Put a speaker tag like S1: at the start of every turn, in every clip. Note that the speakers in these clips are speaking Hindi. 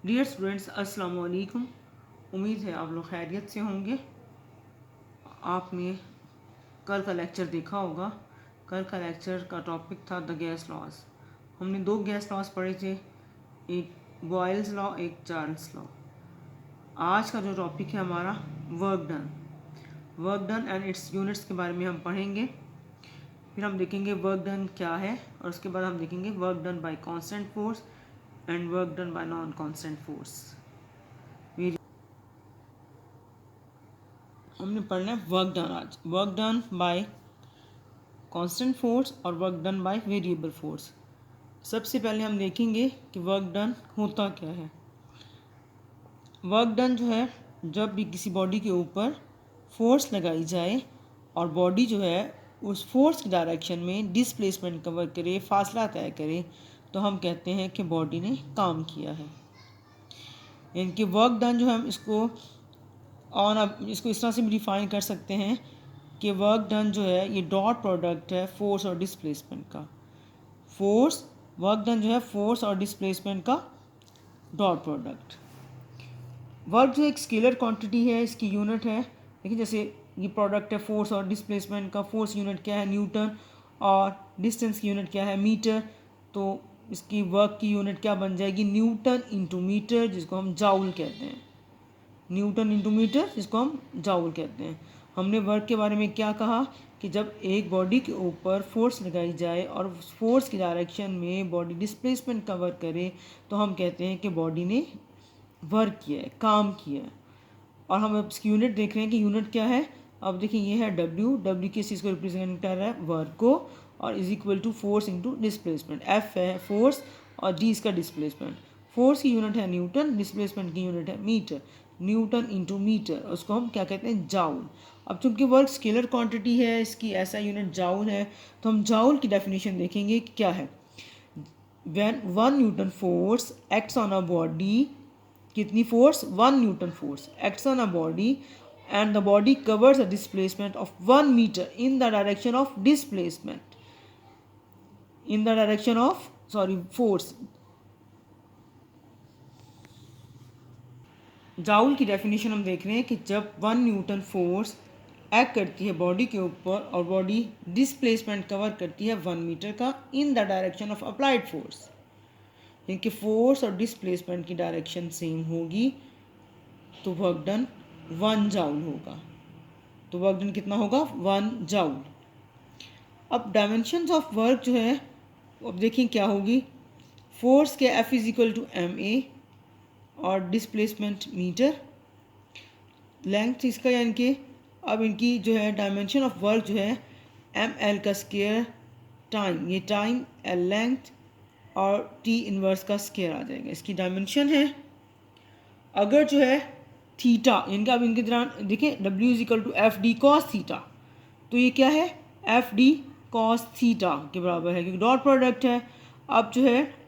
S1: डियर स्टूडेंट्स, अस्सलाम वालेकुम। उम्मीद है आप लोग खैरियत से होंगे। आपने कल का लेक्चर देखा होगा। कल का लेक्चर का टॉपिक था द गैस लॉज। हमने दो गैस लॉज पढ़े थे, एक बॉयल्स लॉ, एक चार्ल्स लॉ। आज का जो टॉपिक है हमारा work done and it's units के बारे में हम पढ़ेंगे। फिर हम देखेंगे वर्क डन क्या है, और उसके बाद हम देखेंगे work done by constant force and work done by non constant force. हमने पढ़ना है वर्क डन। आज work done by constant force और work done by variable force. सबसे पहले हम देखेंगे कि वर्क डन होता क्या है। वर्क डन जो है, जब भी किसी बॉडी के ऊपर फोर्स लगाई जाए और बॉडी जो है उस फोर्स की डायरेक्शन में डिस्प्लेसमेंट कवर करे, फासला तय करे, तो हम कहते हैं कि बॉडी ने काम किया है। यानी कि वर्क डन जो है, हम इसको इस तरह से भी डिफाइन कर सकते हैं कि वर्क डन जो है ये डॉट प्रोडक्ट है फोर्स और डिस्प्लेसमेंट का। वर्क डन जो है फोर्स और डिस्प्लेसमेंट का डॉट प्रोडक्ट। वर्क जो एक स्केलर क्वांटिटी है, इसकी यूनिट है। देखिए, जैसे ये प्रोडक्ट है फोर्स और डिस्प्लेसमेंट का। फोर्स यूनिट क्या है, न्यूटन, और डिस्टेंस की यूनिट क्या है, मीटर। तो इसकी वर्क की यूनिट क्या बन जाएगी, न्यूटन इंटू मीटर, जिसको हम जाउल कहते हैं। न्यूटन इंटू मीटर, जिसको हम जाउल कहते हैं। हमने वर्क के बारे में क्या कहा कि जब एक बॉडी के ऊपर फोर्स लगाई जाए और उस फोर्स की डायरेक्शन में बॉडी डिस्प्लेसमेंट कवर करे, तो हम कहते हैं कि बॉडी ने वर्क किया है, काम किया है। और हम अब इसकी यूनिट देख रहे हैं कि यूनिट क्या है। अब देखिए, ये है डब्ल्यू किस चीज़ को रिप्रेजेंट कर रहा है, वर्क को, और is equal to force into displacement. F है फोर्स और डी इसका डिस्प्लेसमेंट। फोर्स की यूनिट है न्यूटन, डिस्प्लेसमेंट की यूनिट है मीटर। न्यूटन इंटू मीटर, उसको हम क्या कहते हैं, जाउल। अब चूंकि वर्क स्केलर क्वांटिटी है, इसकी ऐसा यूनिट जाउल है, तो हम जाउल की डेफिनेशन देखेंगे कि क्या है। when 1 newton force acts on a body, कितनी force, 1 newton force acts on a body and the body covers a displacement of 1 metre in the direction of displacement, in the direction of force. Joule की डेफिनेशन हम देख रहे हैं कि जब 1 न्यूटन फोर्स एक्ट करती है बॉडी के ऊपर और बॉडी डिस्प्लेसमेंट कवर करती है 1 मीटर का इन the direction of applied force, यानी कि फोर्स और डिस्प्लेसमेंट की डायरेक्शन सेम होगी, तो वर्क डन 1 जाउल होगा। तो वर्क डन कितना होगा, 1 जाउल। अब डायमेंशंस ऑफ वर्क जो है, अब देखिए क्या होगी। फोर्स के F is equal to M A और डिस्प्लेसमेंट मीटर। लेंथ इसका, यानी कि अब इनकी जो है डायमेंशन ऑफ वर्क जो है एम एल का स्केयर टाइम, ये टाइम एल लेंथ और टी इनवर्स का स्केयर आ जाएगा, इसकी डायमेंशन है। अगर जो है थीटा, यानी कि अब इनके दौरान देखिए W is equal to F D cos theta, तो ये क्या है, एफ डी कॉस थीटा के बराबर है, क्योंकि डॉट प्रोडक्ट है। अब जो है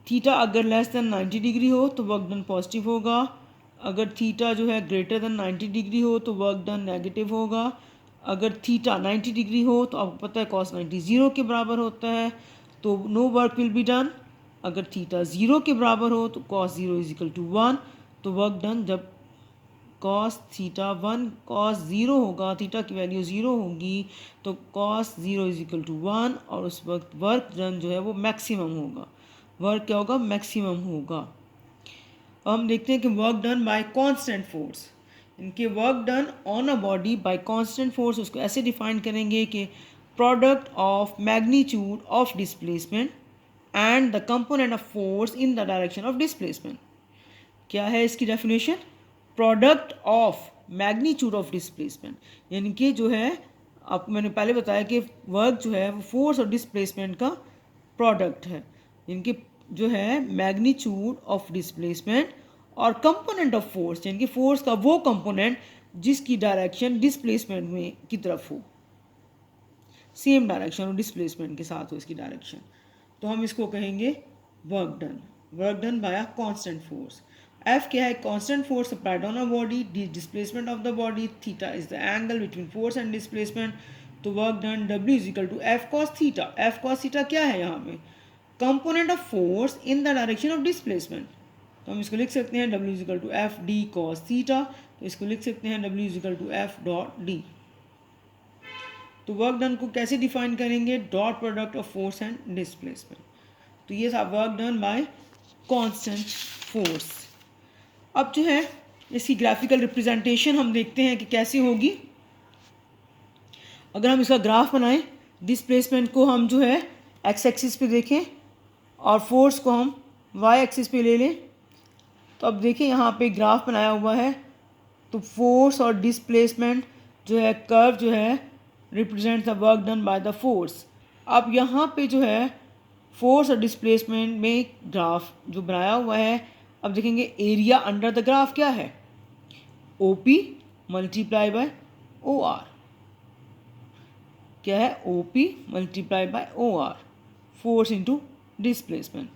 S1: थीटा अगर लेस देन 90 डिग्री हो तो वर्क डन पॉजिटिव होगा। अगर थीटा जो है ग्रेटर देन 90 डिग्री हो तो वर्क डन नेगेटिव होगा। अगर थीटा 90 डिग्री हो तो आपको पता है कॉस 90 ज़ीरो के बराबर होता है, तो no work will be done. अगर थीटा ज़ीरो के बराबर हो तो cos zero is equal to 1, तो वर्क डन जब कॉस थीटा 1 कॉस ज़ीरो होगा, थीटा की वैल्यू ज़ीरो होगी, तो cos zero is equal to 1, और उस वक्त वर्क डन जो है वो मैक्सिमम होगा। वर्क क्या होगा, मैक्सिमम होगा। अब हम देखते हैं कि work done by constant force. इनके work done on a body by constant force, उसको ऐसे डिफाइन करेंगे कि product of magnitude of displacement and the component of force in the direction of displacement. क्या है इसकी definition, product of magnitude of displacement, यानी कि जो है आपको मैंने पहले बताया कि वर्क जो है वो फोर्स और डिस्प्लेसमेंट का प्रोडक्ट है, यानी कि जो है मैग्नीट्यूड ऑफ डिस्प्लेसमेंट और कंपोनेंट ऑफ फोर्स, यानी कि फोर्स का वो कंपोनेंट जिसकी डायरेक्शन डिस्प्लेसमेंट में की तरफ हो, सेम डायरेक्शन और डिस्प्लेसमेंट के साथ हो इसकी डायरेक्शन, तो हम इसको कहेंगे work done. Work done by a constant force. F क्या है, constant force applied on a body, displacement of the body, theta is the angle between force and displacement, तो work done W is equal to F cos theta. F cos theta क्या है यहाँ पे, component of force in the direction of displacement, तो हम इसको लिख सकते हैं W is equal to F D cos theta, तो इसको लिख सकते हैं W is equal to F dot D. तो वर्क डन को कैसे डिफाइन करेंगे, dot product of force and displacement. तो ये था work done by constant force. अब जो है इसकी ग्राफिकल रिप्रेजेंटेशन हम देखते हैं कि कैसे होगी। अगर हम इसका ग्राफ बनाएं, डिस्प्लेसमेंट को हम जो है एक्स एक्सिस पे देखें और फोर्स को हम वाई एक्सिस पे ले लें, तो अब देखिए यहाँ पे ग्राफ बनाया हुआ है। तो फोर्स और डिस्प्लेसमेंट जो है कर्व जो है represent the work done by the force. अब यहाँ पे जो है फोर्स और डिस्प्लेसमेंट में ग्राफ जो बनाया हुआ है, अब देखेंगे एरिया अंडर द ग्राफ क्या है, OP मल्टीप्लाई बाय OR। क्या है, OP multiply by OR, force into displacement.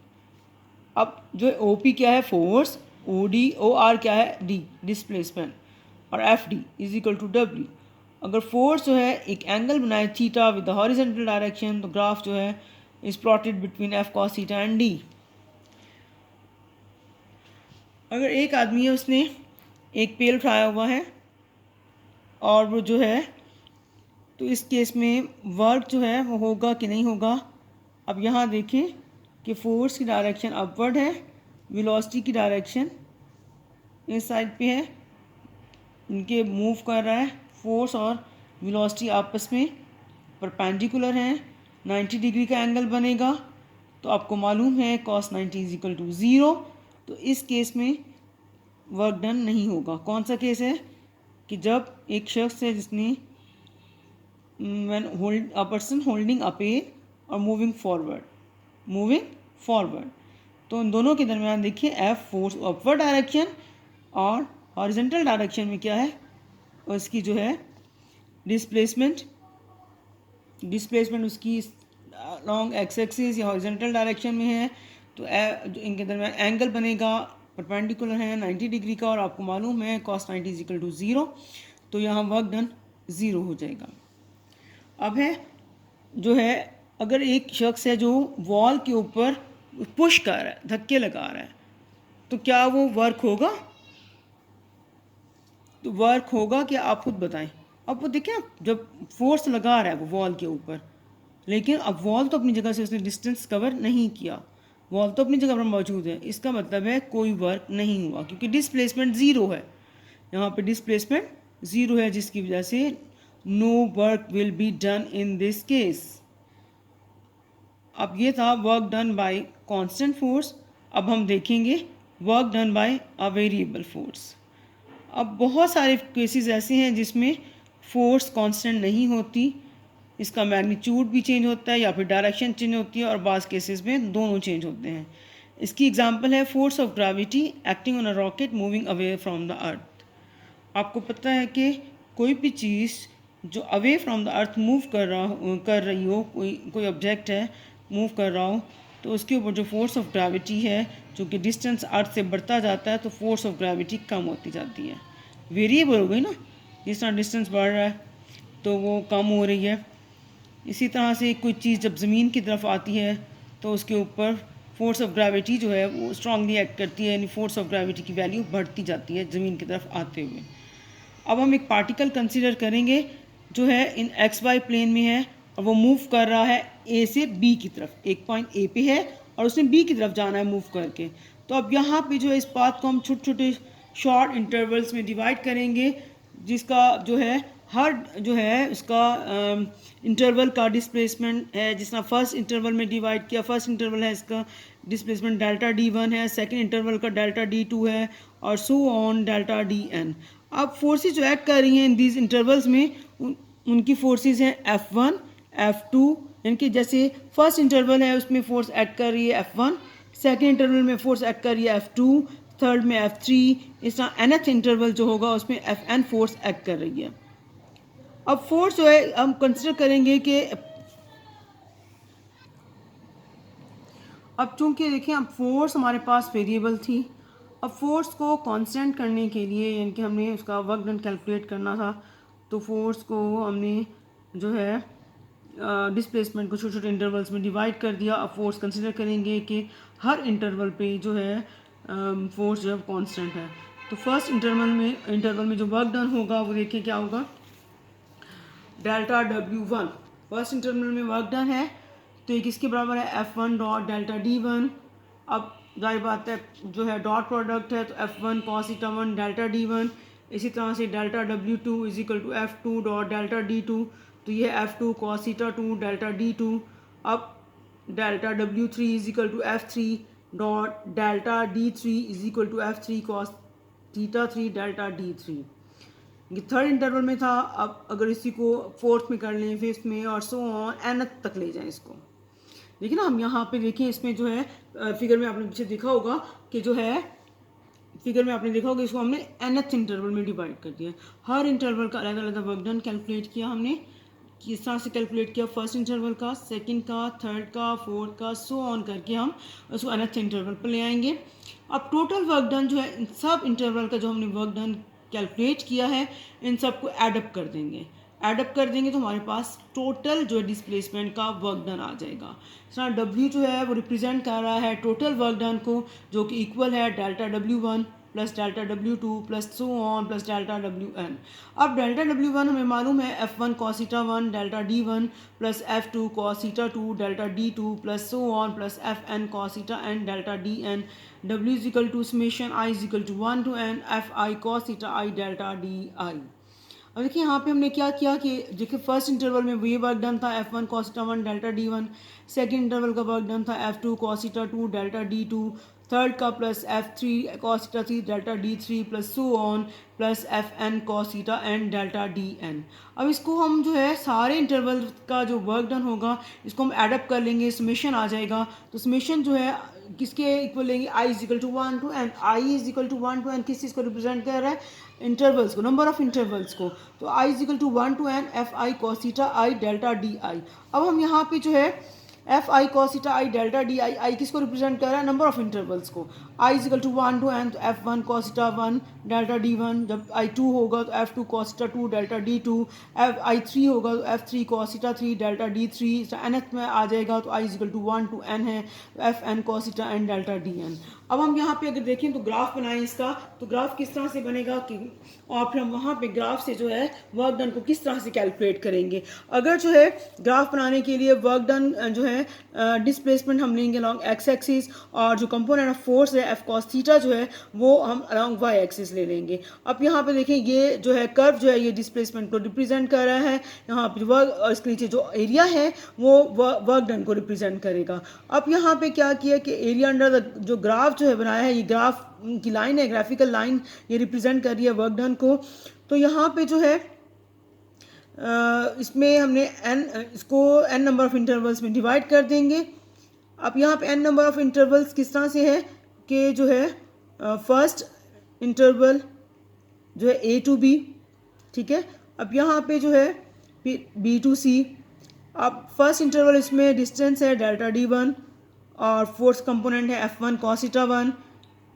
S1: अब जो OP क्या है फोर्स, OR क्या है D डिस्प्लेसमेंट, और FD is equal to W। अगर फोर्स जो है एक एंगल बनाए theta with the horizontal direction, तो ग्राफ जो है is plotted between F cos theta and D। अगर एक आदमी है, उसने एक पेल उठाया हुआ है और वो जो है, तो इस केस में वर्क जो है वो होगा कि नहीं होगा। अब यहाँ देखें कि फोर्स की डायरेक्शन अपवर्ड है, वेलोसिटी की डायरेक्शन इस साइड पे है, इनके मूव कर रहा है। फोर्स और वेलोसिटी आपस में परपेंडिकुलर हैं, 90 डिग्री का एंगल बनेगा। तो आपको मालूम है cos 90 इज इक्वल टू 0। तो इस केस में वर्क डन नहीं होगा। कौन सा केस है कि जब एक शख्स है जिसने a person holding a pen और मूविंग फॉरवर्ड, तो उन दोनों के दरमियान देखिए F फोर्स अपवर्ड डायरेक्शन और हॉरिजॉन्टल डायरेक्शन में क्या है, उसकी जो है डिस्प्लेसमेंट उसकी लॉन्ग एक्स एक्सिस या हॉरिजॉन्टल डायरेक्शन में है। तो जो इनके दरमियान एंगल बनेगा परपेंडिकुलर है 90 डिग्री का, और आपको मालूम है cos 90 इज इक्वल टू 0। तो यहाँ वर्क डन 0 हो जाएगा। अब है जो है, अगर एक शख्स है जो वॉल के ऊपर पुश कर रहा है, धक्के लगा रहा है, तो क्या वो वर्क होगा? तो वर्क होगा कि आप खुद बताएं। अब वो देखें, जब फोर्स लगा रहा है वो वॉल के ऊपर, लेकिन अब वॉल तो अपनी जगह से उसने डिस्टेंस कवर नहीं किया, वॉल तो अपनी जगह पर मौजूद है। इसका मतलब है कोई वर्क नहीं हुआ, क्योंकि डिस्प्लेसमेंट ज़ीरो है। यहाँ पे डिस्प्लेसमेंट ज़ीरो है, जिसकी वजह से no work will be done in this case. अब ये था work done by constant force. अब हम देखेंगे work done by a variable force. अब बहुत सारे केसेस ऐसे हैं जिसमें फोर्स कांस्टेंट नहीं होती, इसका मैग्नीट्यूड भी चेंज होता है या फिर डायरेक्शन चेंज होती है, और बाज़ केसेस में दोनों चेंज होते हैं। इसकी एग्जांपल है force of gravity acting on a rocket moving away from the earth. आपको पता है कि कोई भी चीज़ जो away from the earth move कर रही हो, कोई ऑब्जेक्ट है मूव कर रहा हो, तो उसके ऊपर जो फोर्स ऑफ ग्रेविटी है, जो कि डिस्टेंस अर्थ से बढ़ता जाता है, तो फोर्स ऑफ ग्रेविटी कम होती जाती है। वेरिएबल हो गई ना, जिस तरह डिस्टेंस बढ़ रहा है तो वो कम हो रही है। इसी तरह से कोई चीज़ जब ज़मीन की तरफ आती है तो उसके ऊपर फोर्स ऑफ ग्रेविटी जो है वो स्ट्रांगली एक्ट करती है, यानी फोर्स ऑफ ग्रेविटी की वैल्यू बढ़ती जाती है ज़मीन की तरफ आते हुए। अब हम एक पार्टिकल कंसीडर करेंगे जो है इन एक्स वाई प्लेन में है, और वो मूव कर रहा है ए से बी की तरफ, एक पॉइंट ए पे है और उसने बी की तरफ जाना है मूव करके। तो अब यहाँ पे जो है इस पाथ को हम छोटे छोटे शॉर्ट इंटरवल्स में डिवाइड करेंगे, जिसका जो है हर जो है उसका इंटरवल का डिस्प्लेसमेंट है। जिस तरह फर्स्ट इंटरवल में डिवाइड किया, फर्स्ट इंटरवल है इसका डिस्प्लेसमेंट डेल्टा D1 है, सेकंड इंटरवल का डेल्टा D2 है, और सो ऑन डेल्टा DN। अब फोर्सेस जो एक्ट कर रही हैं इन दीज इंटरवल्स में, उनकी फोर्सेस हैं F1 F2, यानी कि जैसे फर्स्ट इंटरवल है उसमें फोर्स एक्ट कर रही है F1, सेकेंड इंटरवल में फोर्स एक्ट कर रही है F2, थर्ड में F3, इस तरह nth इंटरवल जो होगा उसमें Fn फोर्स एक्ट कर रही है। अब फोर्स जो है हम कंसिडर करेंगे कि अब चूंकि देखें अब फोर्स हमारे पास वेरिएबल थी, अब फोर्स को कांस्टेंट करने के लिए यानी कि हमने उसका वर्क डन कैलकुलेट करना था, तो फोर्स को हमने जो है डिस्प्लेसमेंट को छोटे छोटे इंटरवल्स में डिवाइड कर दिया। अब फोर्स कंसिडर करेंगे कि हर इंटरवल पे जो है फोर्स जो है कांस्टेंट है। तो फर्स्ट इंटरवल में जो वर्क डन होगा वो देखिए क्या होगा, डेल्टा W1 फर्स्ट इंटरवल में वर्क डन है तो ये किसके बराबर है, F1 डॉट डेल्टा D1। अब जाहिर बात है जो है डॉट प्रोडक्ट है तो F1 cos theta 1 delta D1। इसी तरह से delta W2 is equal to F2 dot delta D2, तो ये F2 cos theta 2 delta D2। अब delta W3 is equal to F3 dot delta D3 is equal to F3 cos theta 3 delta D3। ये थर्ड इंटरवल में था। अब अगर इसी को फोर्थ में कर लें, फिफ्थ में और सो ऑन एन तक ले जाएं इसको। देखिए ना, हम यहाँ पे देखें इसमें जो है फिगर में आपने पीछे देखा होगा कि जो है फिगर में आपने देखा होगा इसको हमने nth इंटरवल में डिवाइड कर दिया। हर इंटरवल का अलग अलग वर्क डन कैलकुलेट किया हमने। किस तरह से कैलकुलेट किया, फर्स्ट इंटरवल का, सेकंड का, थर्ड का, फोर्थ का, सो ऑन करके हम उसको nth इंटरवल पर ले आएंगे। अब टोटल वर्क डन जो है इन सब इंटरवल का जो हमने वर्क डन कैलकुलेट किया है इन सबको एडअप कर देंगे। एडअप कर देंगे तो हमारे पास टोटल जो है डिस्प्लेसमेंट का वर्क डन आ जाएगा। सर W जो है वो रिप्रेजेंट कर रहा है टोटल वर्क डन को, जो कि इक्वल है delta W1 plus delta W2 plus so on plus delta WN। अब डेल्टा W1 हमें मालूम है F1 cos theta 1 delta D1 plus F2 cos theta 2 delta D2 plus so on plus Fn cos theta n delta Dn। W is equal to summation I is equal to 1 to n Fi cos theta I delta Di। अब देखिए यहाँ पे हमने क्या किया कि देखिए फर्स्ट इंटरवल में ये वर्क डन था F1 cos theta 1 delta D1, second interval का वर्क डन था F2 cos theta 2 delta D2, third का plus F3 cos theta 3 delta D3 plus so on plus Fn cos theta n delta Dn। अब इसको हम जो है सारे इंटरवल का जो वर्क डन होगा इसको हम एडअप कर लेंगे, समेशन आ जाएगा। तो समेशन जो है किसके इक्वल लेंगे, I is equal to 1 to n। I is equal to 1 to n किस चीज़ को रिप्रेजेंट कर रहा है, इंटरवल्स को, नंबर ऑफ इंटरवल्स को। तो I is equal to 1 to n Fi cos theta I delta Di। अब हम यहाँ पे जो है Fi cos theta I delta Di, I किसको रिप्रेजेंट कर रहा है, नंबर ऑफ इंटरवल्स को। I is equal to 1 to n तो F1 cos theta 1 delta D1, जब I2 होगा तो F2 cos theta 2 delta D2, I3 होगा तो F3 cos theta 3 delta D3। nth में आ जाएगा तो I is equal to 1 to n है तो Fn cos theta n delta Dn। अब हम यहाँ पे अगर देखें तो ग्राफ बनाएं इसका, तो ग्राफ किस तरह से बनेगा कि, और फिर हम वहाँ पे ग्राफ से जो है वर्क डन को किस तरह से कैलकुलेट करेंगे। अगर जो है ग्राफ बनाने के लिए वर्क डन जो है डिस्प्लेसमेंट हम लेंगे अलॉन्ग एक्स एक्सिस, और जो कंपोनेंट ऑफ फोर्स है F cos थीटा जो है वो हम अलॉन्ग वाई एक्सिस ले लेंगे। अब यहाँ पे देखें ये जो है कर्व जो है ये डिस्प्लेसमेंट को रिप्रेजेंट कर रहा है, यहाँ पे वर्क और इसके नीचे जो एरिया है वो वर्क डन को रिप्रेजेंट करेगा। अब यहाँ पे क्या किया कि एरिया अंडर जो ग्राफ जो है बनाया है, ये ग्राफ की लाइन है, ग्राफिकल लाइन, ये रिप्रेजेंट कर रही है वर्क डन को। तो यहाँ पे जो है इसमें हमने इसको n नंबर ऑफ इंटरवल्स में डिवाइड कर देंगे। अब यहाँ पे n नंबर ऑफ इंटरवल्स किस तरह से है कि जो है फर्स्ट इंटरवल जो है A to B, ठीक है। अब यहाँ पे जो है B to C। अब फर्स्ट इंटरवल इसमें डिस्टेंस है डेल्टा D1 और फोर्थ कंपोनेंट है F1 cos theta 1।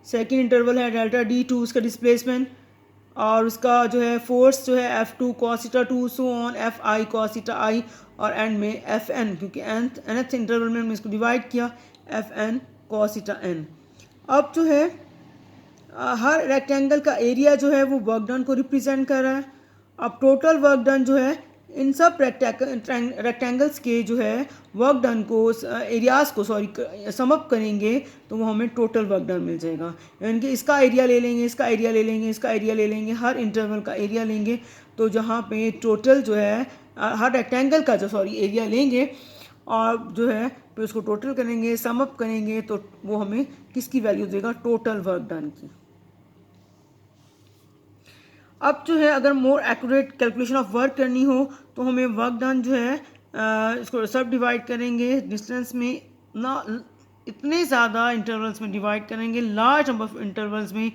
S1: Second interval है डेल्टा D2 उसका डिस्प्लेसमेंट, और उसका जो है फोर्स जो है F2 cos theta 2 so on Fi cos theta I, और एंड में Fn, क्योंकि nth इंटरवल में हमने इसको डिवाइड किया Fn cos थीटा n। अब जो है हर रेक्टेंगल का एरिया जो है वो वर्क डन को रिप्रेजेंट कर रहा है। अब टोटल वर्क डन जो है इन सब रेक्टेंगल्स के जो है वर्क डन को एरियाज़ को सम अप करेंगे तो वो हमें टोटल वर्क डन मिल जाएगा। यानी कि इसका एरिया ले लेंगे, इसका एरिया ले लेंगे, इसका एरिया ले लेंगे, हर इंटरवल का एरिया लेंगे, तो जहाँ पे टोटल जो है हर रेक्टेंगल का जो एरिया लेंगे और जो है फिर उसको टोटल करेंगे, सम अप करेंगे, तो वो हमें किसकी वैल्यू देगा, टोटल वर्क डन की। अब जो है अगर more accurate calculation of work करनी हो तो हमें वर्क डन जो है इसको सब डिवाइड करेंगे डिस्टेंस में, ना इतने ज़्यादा इंटरवल्स में डिवाइड करेंगे, लार्ज नंबर ऑफ इंटरवल्स में,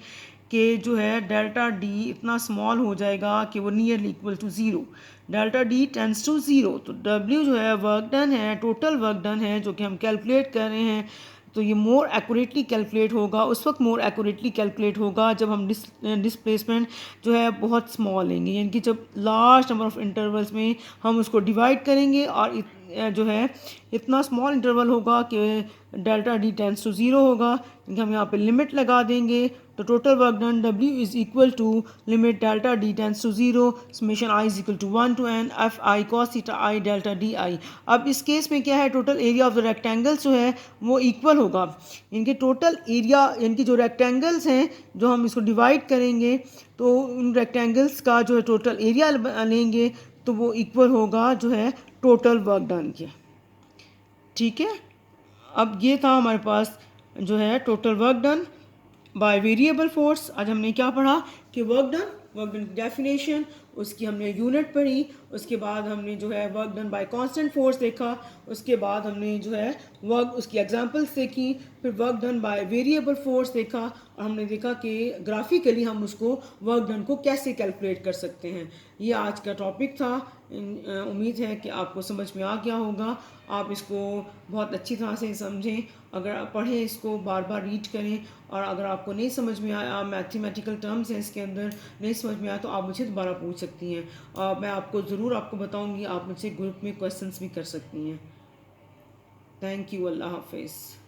S1: कि जो है डेल्टा डी इतना स्मॉल हो जाएगा कि वो nearly equal to zero. Delta D tends to zero, तो डब्ल्यू जो है वर्क डन है, टोटल वर्क डन है जो कि हम कैलकुलेट कर रहे हैं, तो ये मोर एक्यूरेटली कैलकुलेट होगा, उस वक्त मोर एक्यूरेटली कैलकुलेट होगा जब हम डिस्प्लेसमेंट जो है बहुत स्मॉल लेंगे, यानी कि जब लार्ज नंबर ऑफ इंटरवल्स में हम उसको डिवाइड करेंगे और जो है इतना स्मॉल इंटरवल होगा कि डेल्टा डी टेंस टू 0 होगा, क्योंकि हम यहाँ पे लिमिट लगा देंगे तो total work done W is equal to limit delta D tends to 0 summation I is equal to 1 to n F I cos theta I delta D I. अब इस केस में क्या है, total area of the rectangles जो है वो इक्वल होगा। इनके टोटल एरिया, इनकी जो रेक्टेंगल्स हैं जो हम इसको डिवाइड करेंगे तो उन रेक्टेंगल्स का जो है टोटल एरिया लेंगे तो वो इक्वल होगा जो है टोटल वर्क डन के। ठीक है, अब ये था हमारे पास जो है total work done by variable force. आज हमने क्या पढ़ा कि वर्क डन की डेफिनेशन, उसकी हमने यूनिट पढ़ी, उसके बाद हमने जो है work done by constant force देखा, उसके बाद हमने जो है वर्क उसकी एग्जांपल्स देखी, फिर work done by variable force देखा और हमने देखा कि ग्राफिकली हम उसको वर्क डन को कैसे कैलकुलेट कर सकते हैं। ये आज का टॉपिक था। उम्मीद है कि आपको समझ में आ गया होगा, आप इसको बहुत अच्छी तरह से समझें, अगर आप पढ़ें इसको बार बार रीड करें, और अगर आपको नहीं समझ में आया, मैथमेटिकल टर्म्स हैं इसके अंदर नहीं समझ में आया तो आप मुझे दोबारा पूछ सकती हैं और मैं आपको ज़रूर आपको बताऊंगी, आप मुझसे ग्रुप में क्वेश्चंस भी कर सकती हैं। थैंक यू, अल्लाह हाफिज़।